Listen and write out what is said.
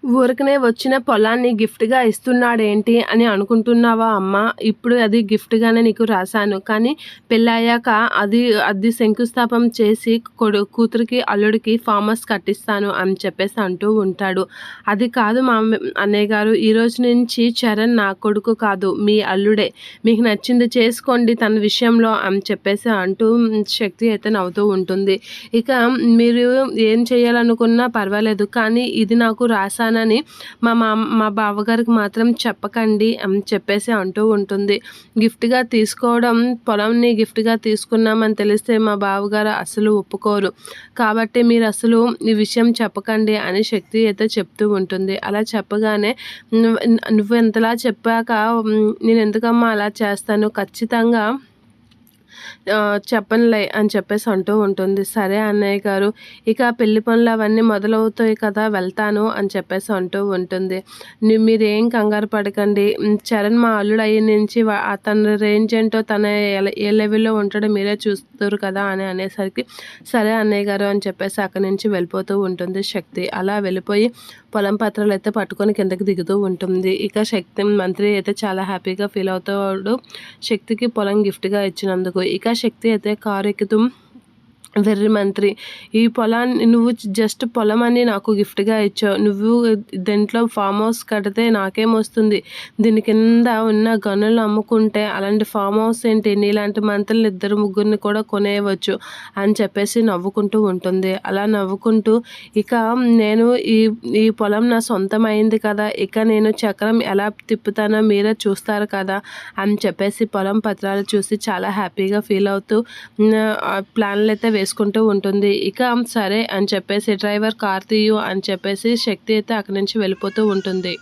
ఊరకనే వచ్చిన పొలాన్ని గిఫ్ట్‌గా ఇస్తున్నాడేంటి అని అనుకుంటున్నావా అమ్మా? ఇప్పుడు అది గిఫ్ట్‌గానే నీకు రాశాను. కానీ పెళ్ళయ్యాక అది శంకుస్థాపన చేసి కూతురికి, అల్లుడికి ఫార్మ్ హౌస్ కట్టిస్తాను అని చెప్పేసి అంటూ ఉంటాడు. అది కాదు అన్నయ్య గారు, ఈరోజు నుంచి చరణ్ నా కొడుకు కాదు, మీ అల్లుడే. మీకు నచ్చింది చేసుకోండి తన విషయంలో అని చెప్పేసి అంటూ శక్తి అయితే నవ్వుతూ ఉంటుంది. ఇక మీరు ఏం చేయాలనుకున్నా పర్వాలేదు, కానీ ఇది నాకు రాశానని మా బావగారికి మాత్రం చెప్పకండి అని చెప్పేసి అంటూ ఉంటుంది. గిఫ్ట్‌గా తీసుకోవడం, పొలంని గిఫ్ట్‌గా తీసుకున్నామని తెలిస్తే మా బావగారు అస్సలు ఒప్పుకోరు. కాబట్టి మీరు అసలు ఈ విషయం చెప్పకండి అని శక్తి అయితే చెప్తూ ఉంటుంది. అలా చెప్పగానే నువ్వు ఇంతలా చెప్పాక నేను ఎందుకమ్మా అలా చేస్తాను, ఖచ్చితంగా చెప్పనులే అని చెప్పేసి అంటూ ఉంటుంది. సరే అన్నయ్య గారు, ఇక పెళ్లి పనులు అవన్నీ మొదలవుతాయి కదా, వెళ్తాను అని చెప్పేసి అంటూ ఉంటుంది. మీరేం కంగారు పడకండి, చరణ్ మా అల్లుడు అయ్యి నుంచి తన రేంజ్ ఏంటో, తన ఏ లెవెల్లో ఉంటాడో మీరే చూస్తారు కదా అని అనేసరికి సరే అన్నయ్య గారు అని చెప్పేసి అక్కడి నుంచి వెళ్ళిపోతూ ఉంటుంది శక్తి. అలా వెళ్ళిపోయి పొలం పత్రాలు అయితే పట్టుకొని కిందకి దిగుతూ ఉంటుంది. ఇక శక్తి మంత్రి అయితే చాలా హ్యాపీగా ఫీల్ అవుతాడు శక్తికి పొలం గిఫ్ట్‌గా ఇచ్చినందుకు. ఇక శక్తి అయితే కారు ఎక్కుతూ, వెర్రి మంత్రి, ఈ పొలాన్ని నువ్వు జస్ట్ పొలం అని నాకు గిఫ్ట్‌గా ఇచ్చావు. నువ్వు దీంట్లో ఫామ్ హౌస్ కడితే నాకేమొస్తుంది? దీని కింద ఉన్న గనులు అమ్ముకుంటే అలాంటి ఫామ్ హౌస్ ఏంటి? నీలాంటి మంత్రులు ఇద్దరు ముగ్గురిని కూడా కొనేయవచ్చు అని చెప్పేసి నవ్వుకుంటూ ఉంటుంది. అలా నవ్వుకుంటూ ఇక నేను ఈ పొలం నా సొంతం అయింది కదా, ఇక నేను చక్రం ఎలా తిప్పుతానో మీరే చూస్తారు కదా అని చెప్పేసి పొలం పత్రాలు చూసి చాలా హ్యాపీగా ఫీల్ అవుతూ ప్లాన్లు అయితే వేసుకుంటూ ఉంటుంది. ఇక సరే అని చెప్పేసి డ్రైవర్ కార్ తీయు అని చెప్పేసి శక్తి అయితే అక్కడి నుంచి వెళ్ళిపోతూ ఉంటుంది.